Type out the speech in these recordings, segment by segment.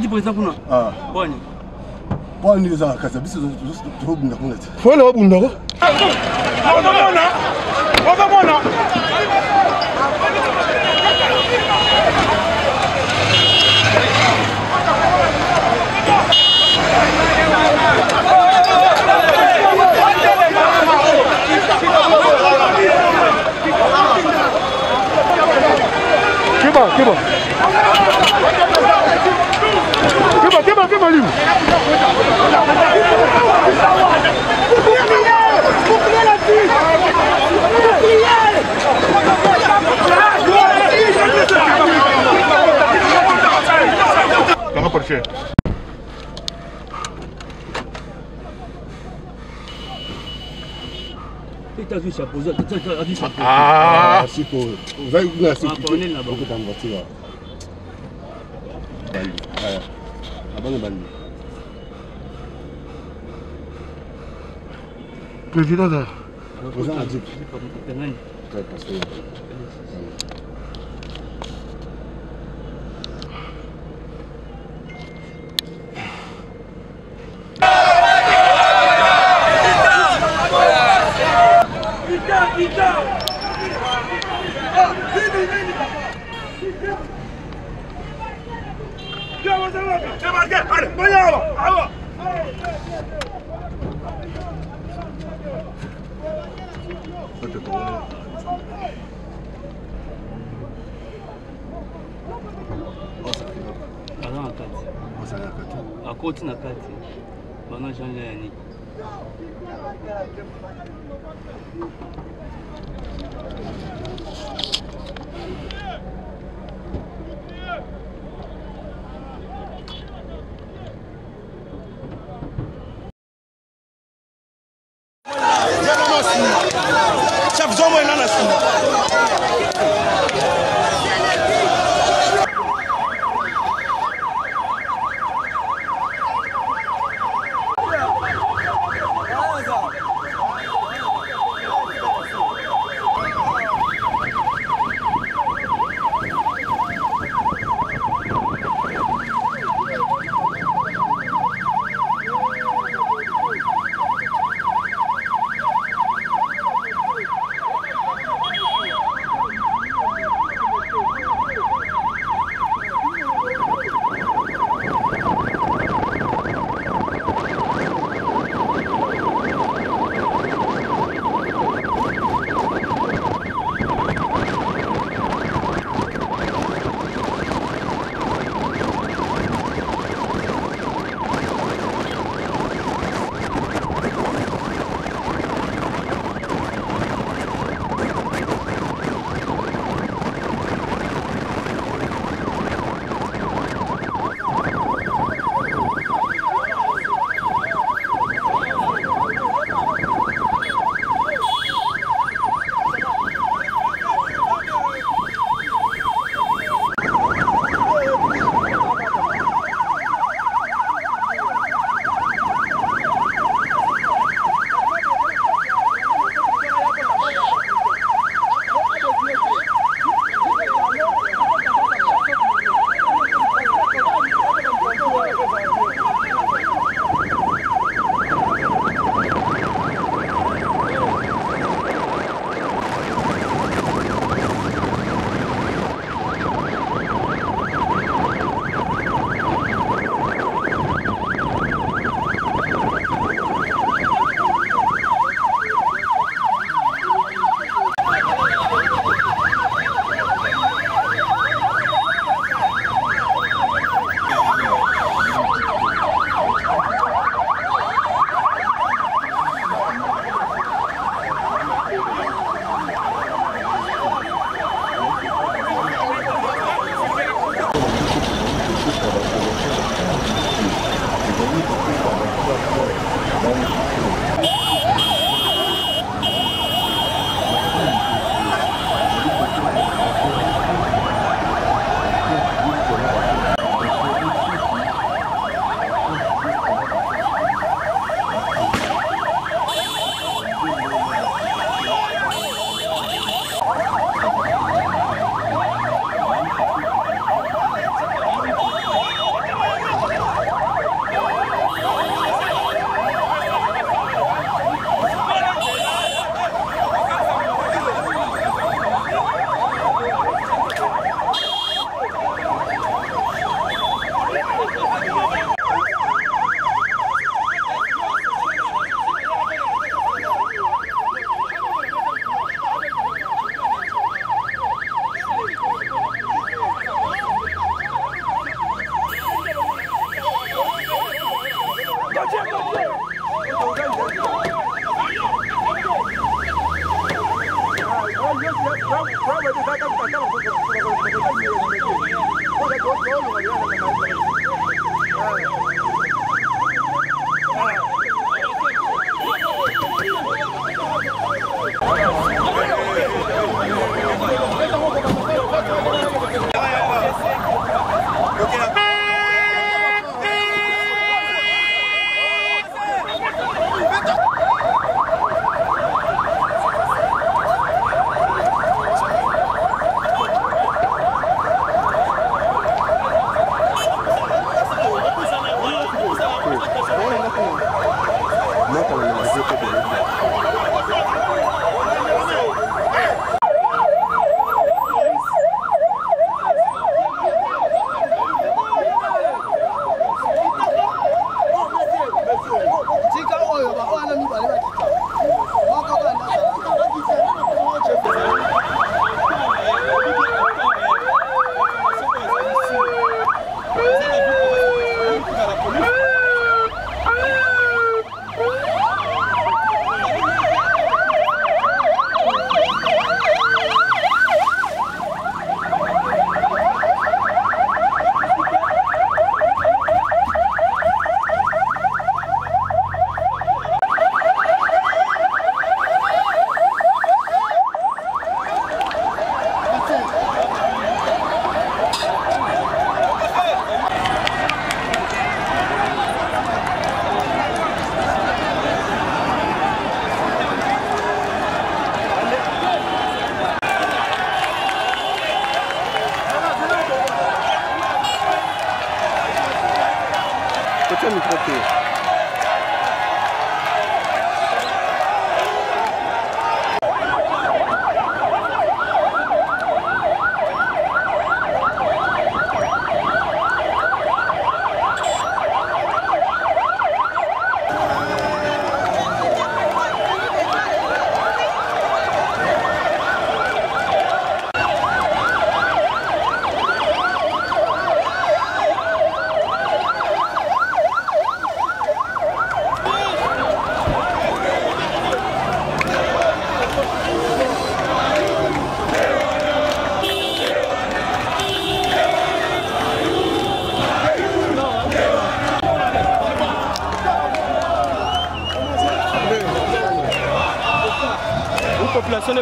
qui président kuna? Ah. Boni. Boni za kaza biso to bunda kuna. Fona wabunda ko? Wabamona. Keba limu. Comment pour faire? Ah, sipo. Vous avez une assez beaucoup d'ambassades. Président là. Akoti na kati. Bana janja yani. population de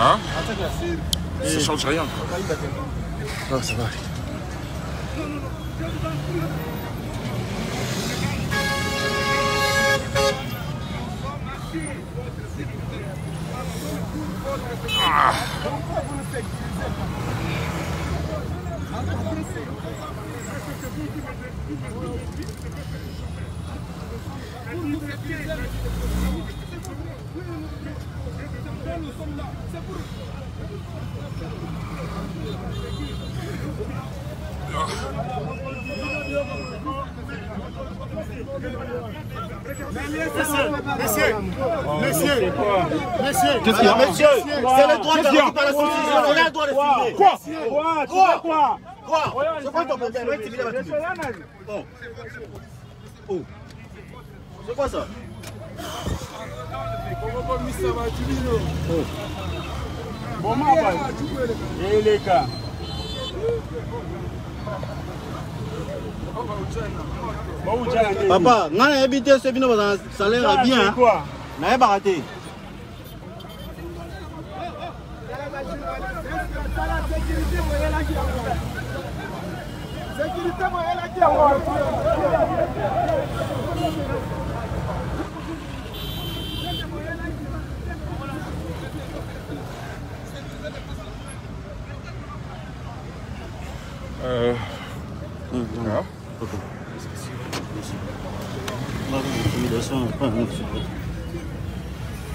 Hein? Ça change rien. Non, ça va. Monsieur, qu'est-ce qu'il y a? Monsieur, c'est le droit de par la constitution, on a le droit de filmer. Quoi? C'est quoi ton problème? Oh. C'est quoi ça? Papa, on a habité ce vino dans un salaire bien. On n'a pas raté.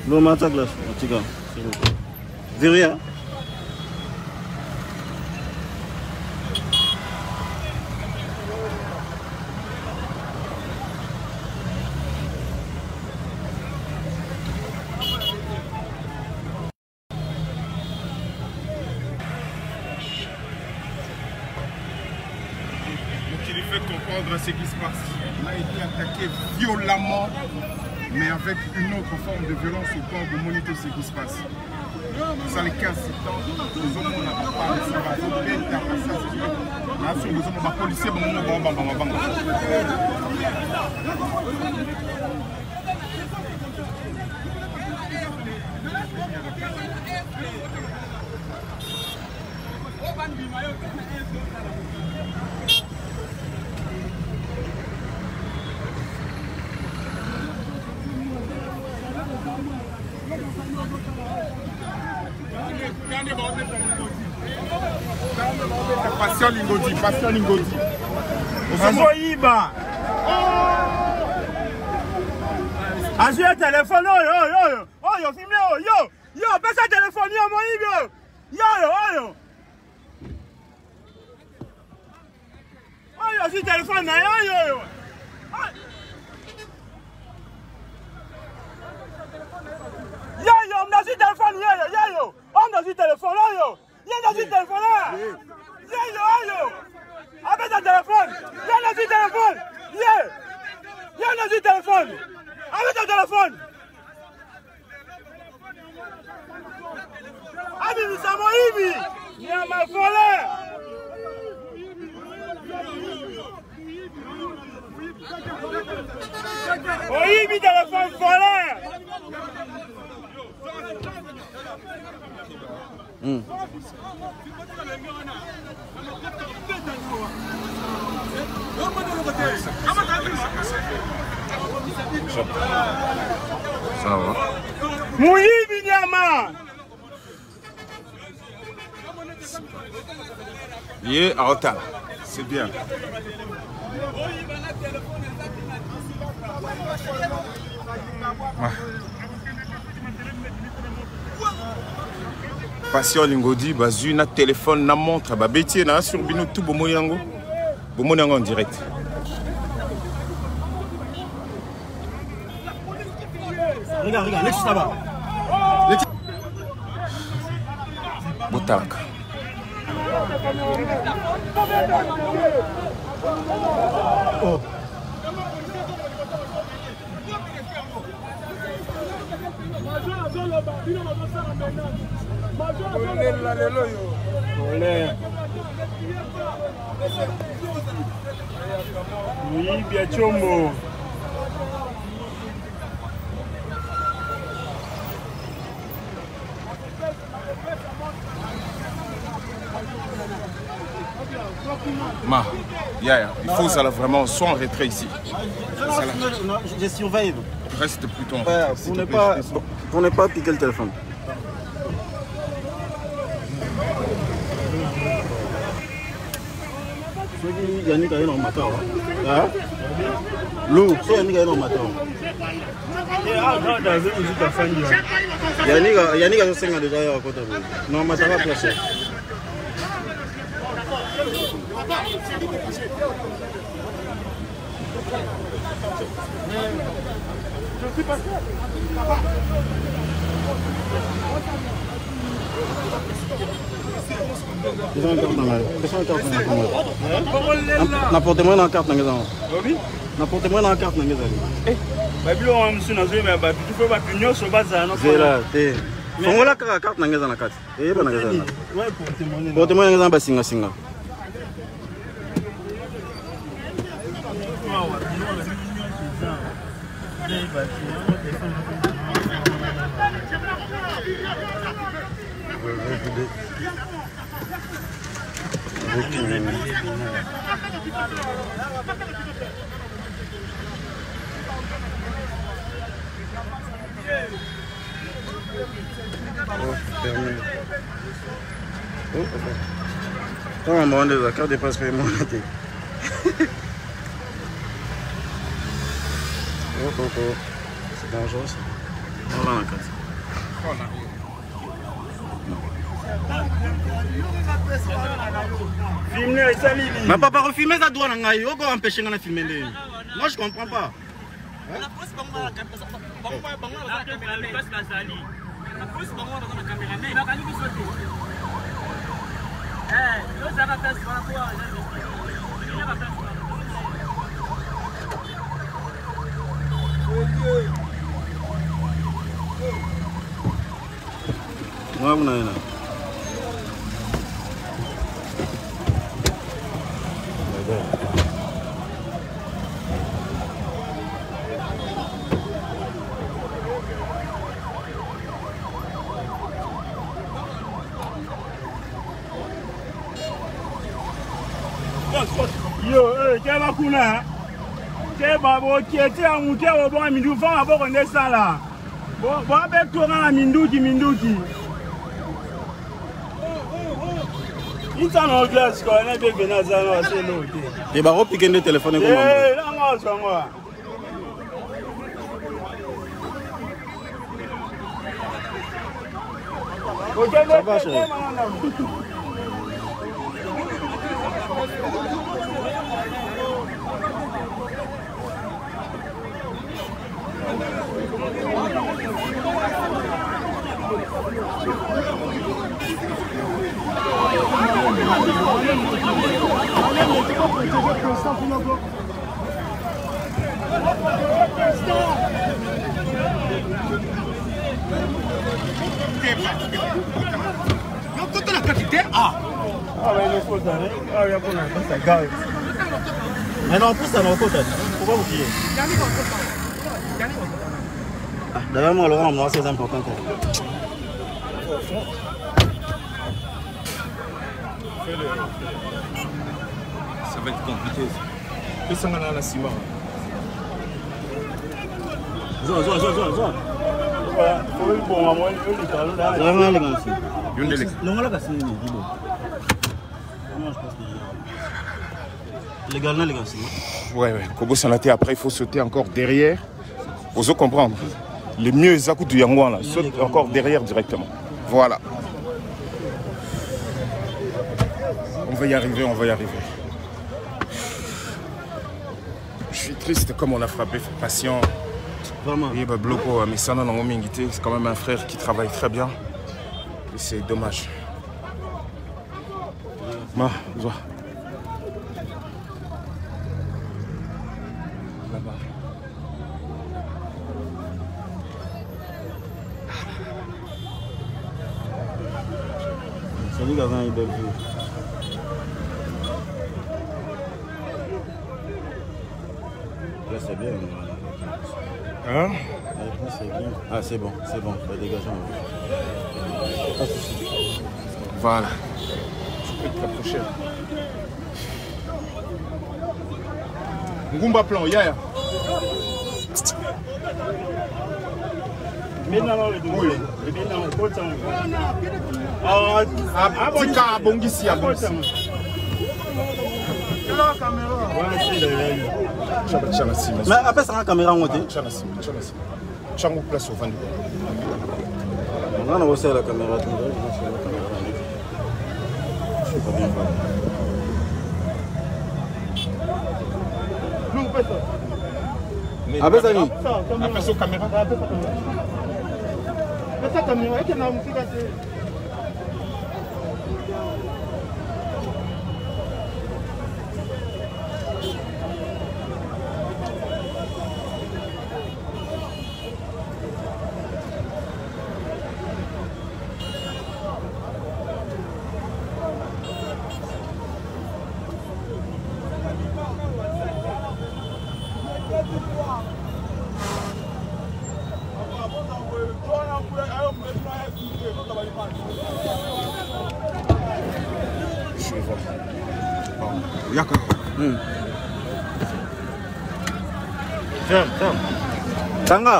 L'eau mata glace, en tout cas. Verrouillé. Qui lui fait comprendre ce qui se passe. On a été attaqué violemment, mais avec une autre forme de violence au corps de moniter ce qui se passe. Ça les casse, c'est temps. Nous avons la part de ça. policier Patient Lingodi, Patient Lingodi. Azoyiba. Azue téléphone, yo, filmé, yo, baisse le téléphone, yo, mon yo, yo, si téléphone, yo. Yo, on a si téléphone, yo, on a si téléphone, yo, on a si téléphone, yo, avec le téléphone, on a si téléphone, yo, on a si téléphone, avec le téléphone. Ami, nous sommes ici, il y a ma folie. Oui, mais téléphone volé. Ça va. Mouyi Binyama. Il est en retard. C'est bien. Patient Lingodi, bazu na téléphone na montre, ba bétier na sur bino tout bomoyango en direct. Regarde, laisse là-bas. Botanka. Oh. Oui, bien chombo. Ma, Yaya, il faut ça là vraiment soit en retrait ici. Non, je surveille. Reste plutôt en retrait. Pour ne pas piquer le téléphone. Yannick a un matin. Lou, c'est Yannick a un matin. Yannick a 5 ans déjà à côté. Non, mais ça va placer. Je suis pas sûr. N'apportez-moi une carte. N'apportez-moi une carte. Quand on m'a demandé la carte de passe paiement, c'est dangereux ça. On va la carte. Mais papa, refilmer ça doit n'aille. On va empêcher de filmer. Moi je comprends pas. Moi, Keba kuna. Keba bo kiete amuke obo mindu fa abo konde sala. Bo abe toka na minduki. Intano glass ko na be benaza no aselo. Et bah repiquer le téléphone comme Eh, là moi. Ça va, chérie. Mais non, plus ça n'a pas fait. Pourquoi vous criez? D'ailleurs, moi, Laurent, moi, c'est important. Ça va être compliqué. Que ça m'a la ciment. Zo. Ouais. Kobo Sanaté, après, il faut sauter encore derrière. Vous allez comprendre. Le mieux, c'est que tu là. Saute encore derrière directement. Voilà. On va y arriver. Je suis triste comme on a frappé, patient. Vraiment. Mais ça, c'est quand même un frère qui travaille très bien. Et c'est dommage. Ma, vois. Là-bas. Salut, Gazan, il est belle vue. Là, c'est bien. Hein? C'est bien. Ah, c'est bon. Fais dégager. Pas de soucis. Voilà. Je peux te rapprocher. Ngumba plan, Yaya. Mais après ça, la caméra en côté. Chango place au vendu. On a aussi la caméra. Je sais pas bien. Après ça, après sa caméra. Je vais voir. Yaka. Ferme. Tanga.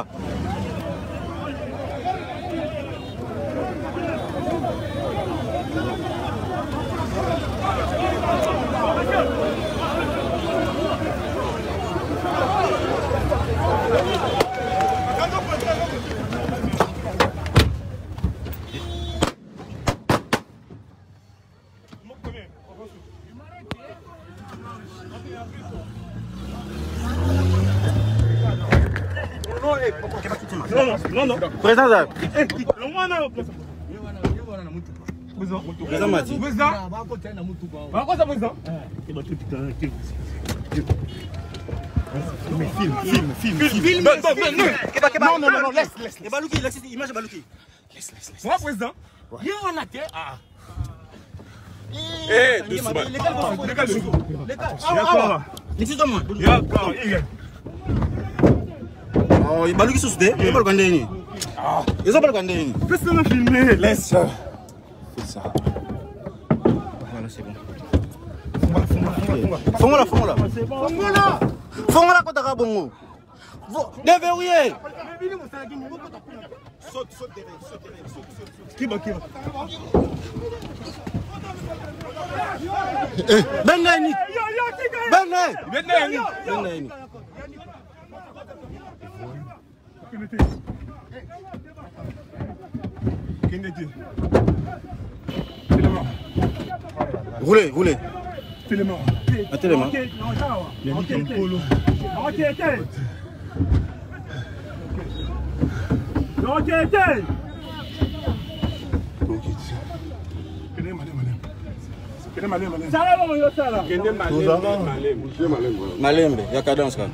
Non. Présent ça. Présent Mati. Filme. Non, laisse. Balouki, image de Balouki. Laisse. Moi, président. Il y a un athée. Doucement. Oh, il Balouki sous il pas le gandé. Ils ont pas le gandé. Personne n'a filmé. Laisse. Fais ça. Voilà, c'est bon. Fongola, fongola. Fongola kotaka bongo. Déverrouillez. Saute derrière, saute derrière. Qui va Beneni. Roulez. Téléma. Malembe, il y a cadence quand.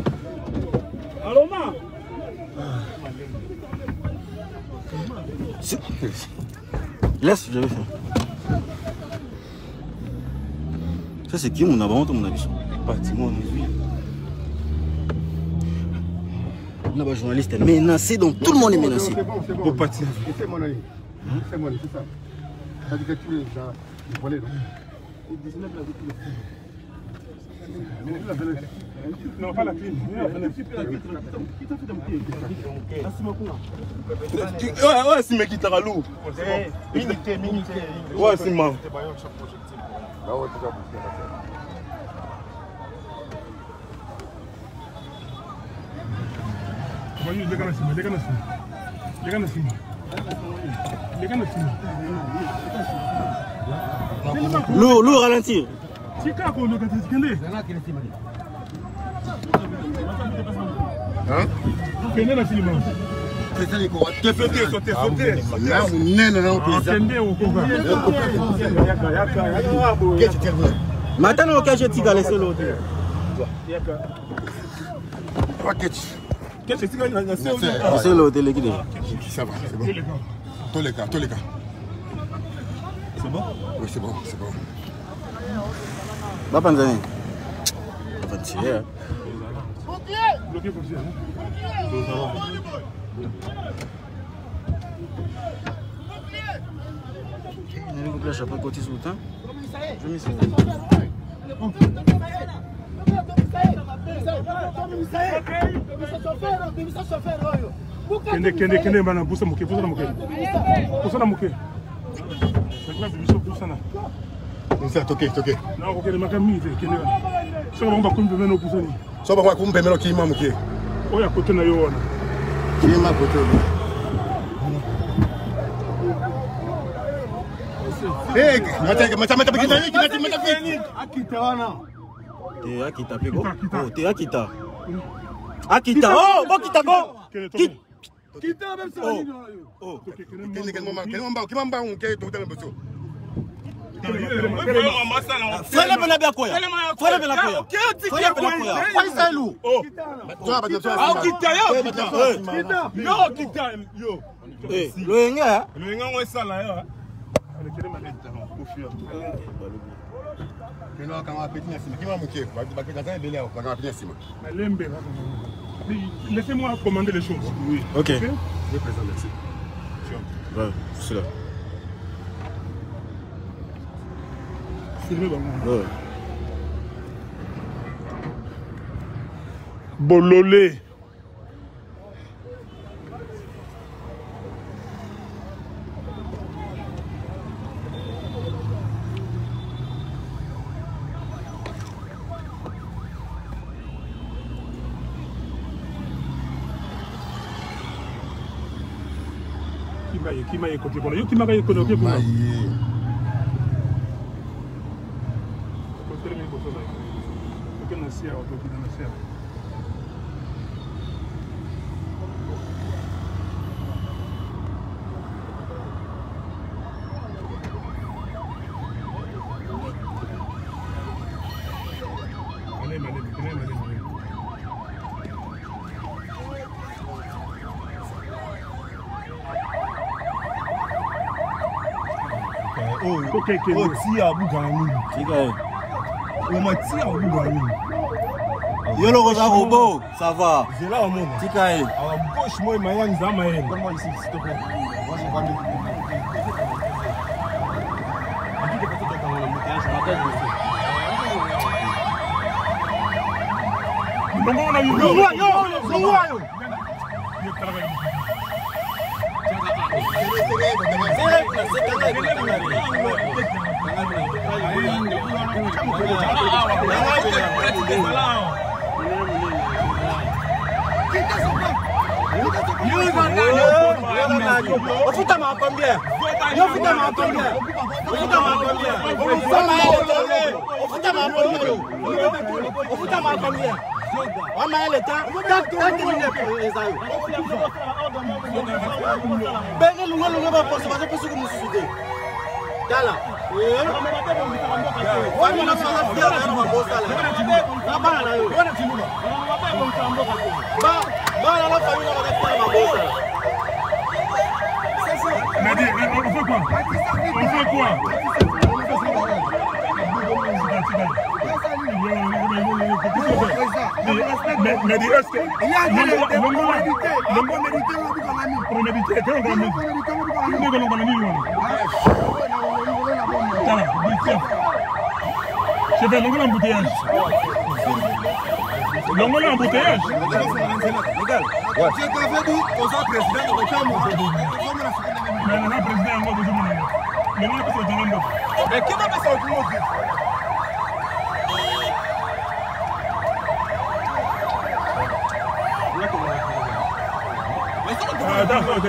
Laisse, je vais faire. Ça c'est qui mon avant, mon avis? On a un journaliste menacé, donc tout le monde est menacé. C'est bon. C'est mon ami. C'est mon ami, c'est ça. Ça dit que tu es dans le volet. Non, pas la clim. Ouais, c'est mec qui t'a lourd. Minité. Ouais, c'est mal. Lourd, ralentir. Hein? Maintenant, je suis allé sur l'autre. C'est l'autre, l'équipe. Ça va, c'est bon. Tous les cas. C'est bon? Oui, c'est bon. Va pas Tanzanie. Va tirer. Bloqué pour tirer. Je vais pas côté sous le temps. Je vais m'y Kende bana busa muke. C'est toqué. Non, ok, les macamis, kende. Ça va pas kumbe meno pusani. Ça va kumbe meno qui m'a muke. Oya côté na yo wana. Qui m'a côté. Eh, mata Akita. Oh, bon Kita go. Kita même ça. Oh. Laissez-moi commander les choses. Oui. Ok. Je vais présenter, merci. Ouais, c'est là. Ouais. Bololé. Qui m'a écouté pour le qui m'a écouté pour le Yolo Rosa Robo, ça va. C'est là au monde. Tikae. À gauche, moi, Mayan Zamayen. Donne-moi ici, s'il te plaît. Moi, je vais pas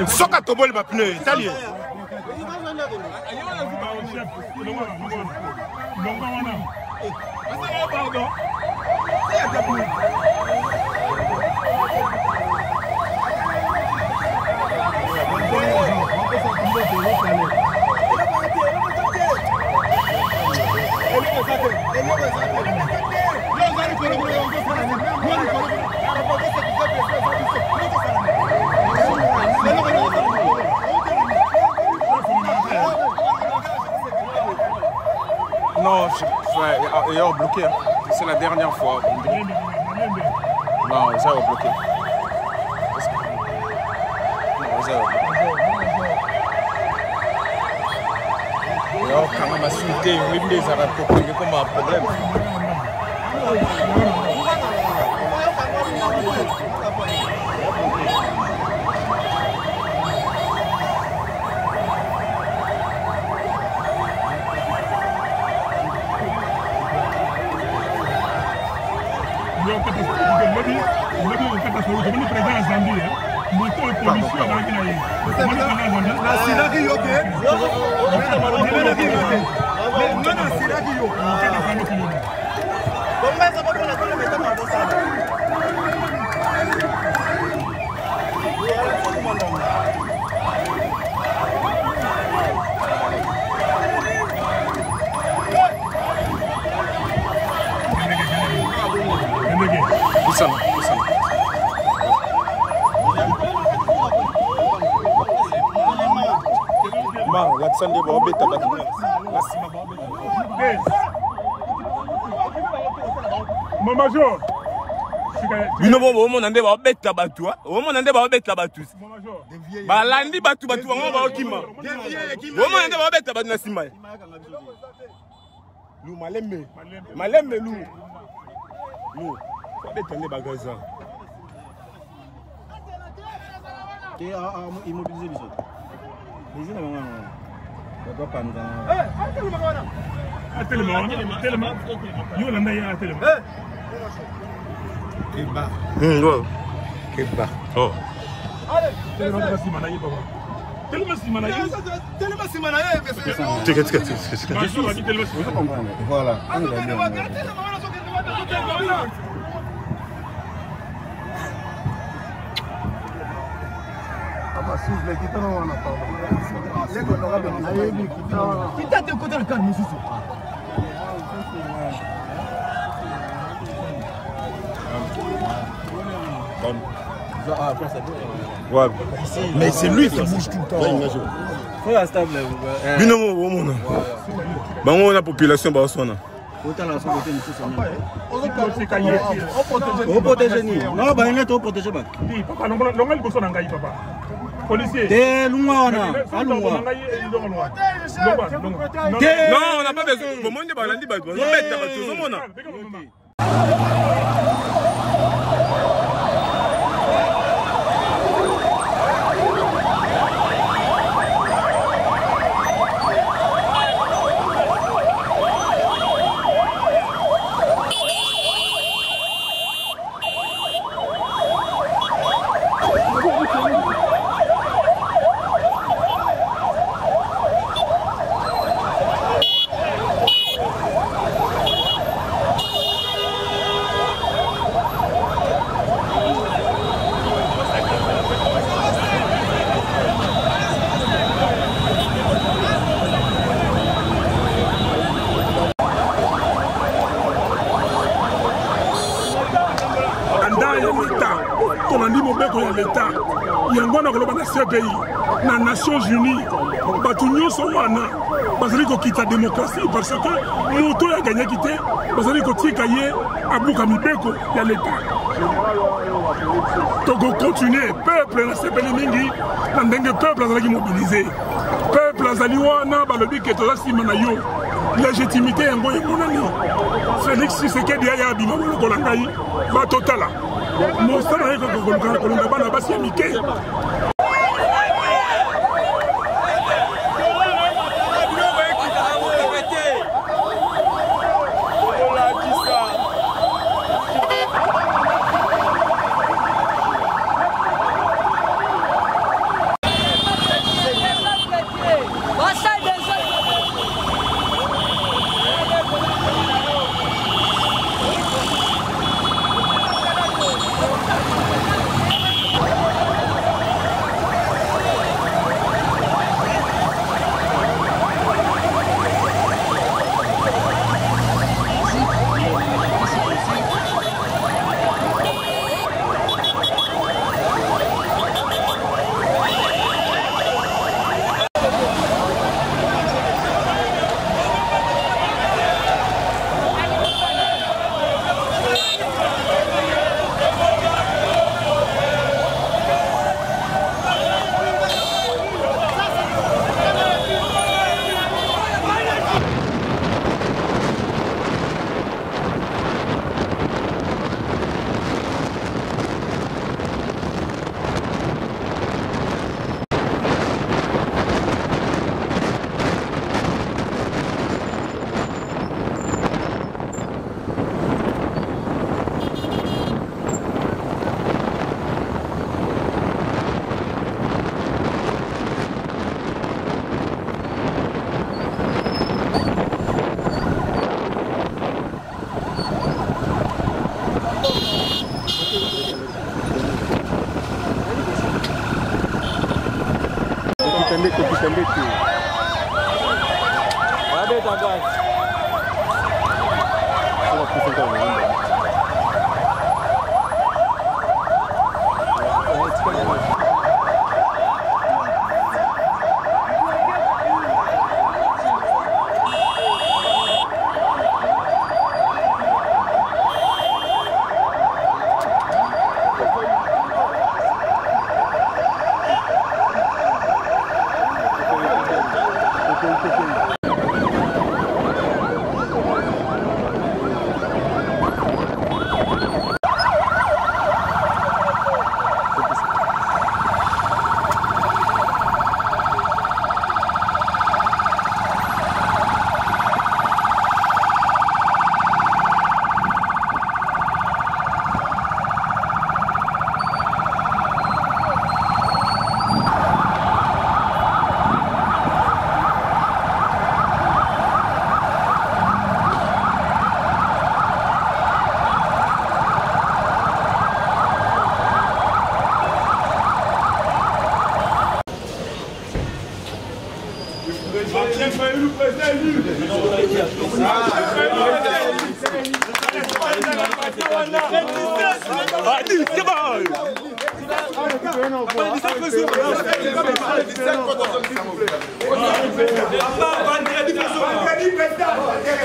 Soka tobol ma pneu, italien. Non, il est bloqué. C'est la dernière fois. Non, ça va bloquer. Non, ça va bloquer. Quand même, assumer une des arabes comme un problème. Binobo on ande ba beta batu on ande ba beta batu balandi batu batu bango ba okima on ande ba beta batu na simba lu malembe lu ba beta ne bagaza te immobiliser biso les na mama ba panza tellement yo landa ya tellement Keba. Keba. Oh. Tellement si manaye baba. Tellement si manaye. Voilà. Ouais. Mais c'est lui qui bouge tout le temps. Faut la stable. Binomo bomona. Bango na population ba sona. Autant la sauveté monsieur Sonia. On protège ni. Non ba ngata on protège ba. Ni papa longa liboso na ngai papa. Policier. Te lunga wana. Alunga. Non, on n'a pas besoin. Bon monde ba landi ba. On bête ba tout le monde. l'État. On a dit Mobeko ya l'État. Yango na koloba na CPI, na Nations Unies. Batunyo Sowana, basali ko kita démocratie parce que moto ya gagné quitté, basali ko tika ye abuka mibeko ya l'État. Donc on continue, peuple na CPI mingi, na ndenge peuple azali mobilisé. Peuple azali wana balobi ke toza sima na yo. Légitimité yango emonani. Félix Tshisekedi aya bima lokola ngai ba totala. Mosala yeko kolonga bana basi ya mike.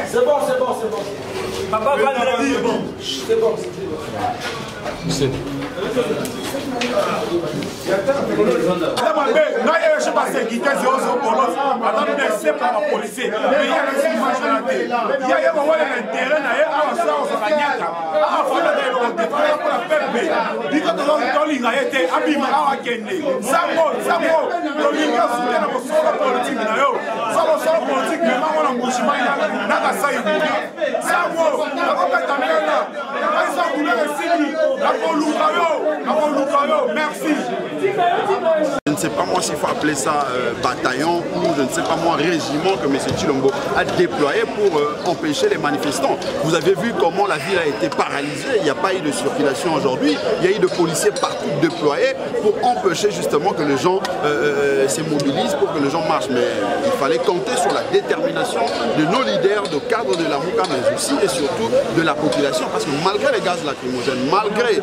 C'est bon. Papa, vendredi, c'est bon. Je passe qui était zéro pour l'autre. Attends, merci pour la police. Mais il y a des images à la télé. Il y a un terrain à la soirée, on s'en gagne. Ah, il faut le défendre pour la peuple. Il faut que l'on ait été abîmé à Kenya. Samo, le lien soutient la politique. Solo politique, mais on a un mouvement. Nada sai. Samo, la compétence là. Ils ont voulu le signer. La Merci. ne sais pas moi s'il faut appeler ça bataillon ou je ne sais pas moi régiment que M. Tshilombo a déployé pour empêcher les manifestants. Vous avez vu comment la ville a été paralysée, il n'y a pas eu de circulation aujourd'hui, il y a eu de policiers partout déployés pour empêcher justement que les gens se mobilisent, pour que les gens marchent. Mais il fallait compter sur la détermination de nos leaders, de cadres de la Mouka, mais aussi et surtout de la population, parce que malgré les gaz lacrymogènes, malgré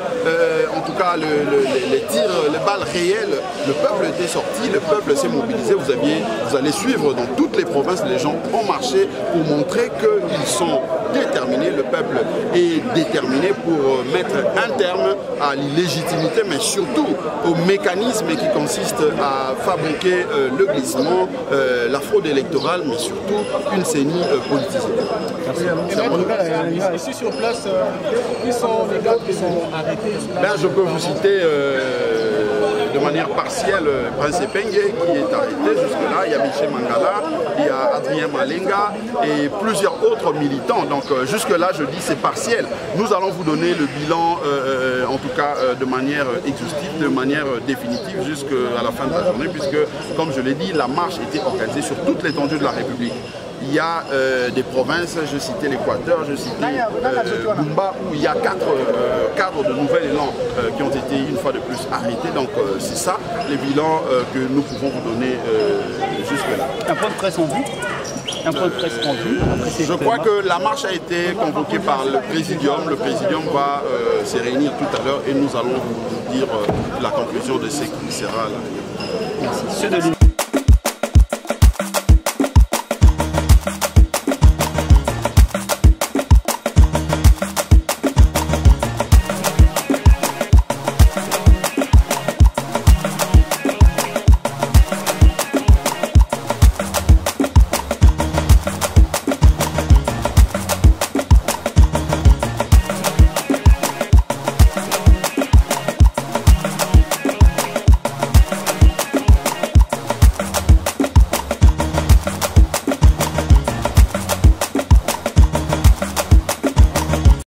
en tout cas les tirs, les balles réelles, le peuple était sorti, le peuple s'est mobilisé. Vous allez suivre dans toutes les provinces, les gens ont marché pour montrer qu'ils sont déterminés, le peuple est déterminé pour mettre un terme à l'illégitimité, mais surtout au mécanisme qui consiste à fabriquer le glissement, la fraude électorale, mais surtout une CENI politisée. Ici sur place, qui sont les gars qui sont arrêtés? Je peux vous citer de manière partielle Prince Epenge qui est arrêté jusque-là, il y a Michel Mangala, il y a Adrien Malenga et plusieurs autres militants. Donc jusque-là, je dis c'est partiel. Nous allons vous donner le bilan, en tout cas de manière exhaustive, de manière définitive jusqu'à la fin de la journée, puisque, comme je l'ai dit, la marche était organisée sur toute l'étendue de la République. Il y a des provinces, je citais l'Équateur, je citais Bumba, où il y a 4 cadres de Nouvel Élan qui ont été une fois de plus arrêtés. Donc c'est ça les bilans que nous pouvons vous donner jusque-là. Un point de presse en vue. Un point de presse en vue. Je crois que la marche a été convoquée par le Présidium. Le Présidium va se réunir tout à l'heure et nous allons vous dire la conclusion de ce qui sera là. Merci.